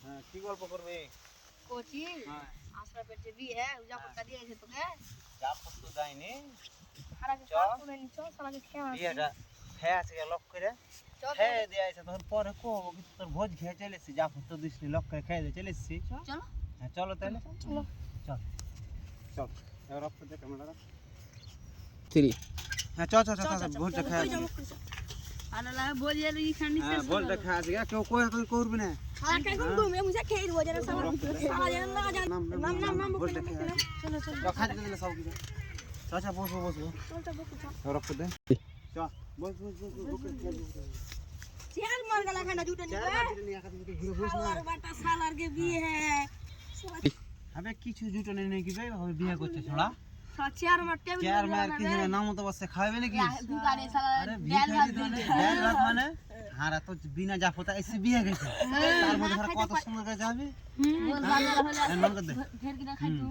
হ্যাঁ কি গল্প করবে কোচি হ্যাঁ আশরাফের যে বিয়ে উজাপটা দিয়েছে তোকে যা কষ্ট দেয়নি হারাকে কাজ করে নিছ সালাকে খেয়া বিয়েটা খেয়ে আছে লক করে খেয়ে দিয়েছে তখন পরে কো তোর ভোজ খেয়ে চলেছি যা কষ্ট দিসনি লক করে খেয়ে দিয়ে চলেছি চলো হ্যাঁ চলো তাহলে চলো চল চল এবার অফ করে ক্যামেরাটা 3 হ্যাঁ চল চল চল ভোজটা খেয়ে আসি আলালা বলি আর ই খানি হ্যাঁ ভোজটা খেয়ে আসি কেউ কই এখন করবে না হারাকে কোন তুমি মুজে খেয়ে দিব জানা সালা জানা না নাম ভোজটা খেয়ে আসি চলো চলো তো খাইতে দিলে সব কিছু চাচা বসো বসো চলটা বকু চল এবার অফ করে দে চল বস বস বস বস চেয়ার মার গলা খানা জুটে নিবে আর বাটা সালার के বিয়ে है अबे কিছু জুটো নেই নাকি ভাই হবে বিয়ে করছে ছড়া চেয়ার মার টেবিল চেয়ার মার কি জানে নাম তো বসে খাবে নাকি ভিখারি সালা আরে ভিখারি দেন রাত মানে হারা তো বিনা জাফতা এসে বিয়ে গেছে তার মধ্যে কত সুন্দর করে যাবে হুম হ্যাঁ, ফের কি না খাইতো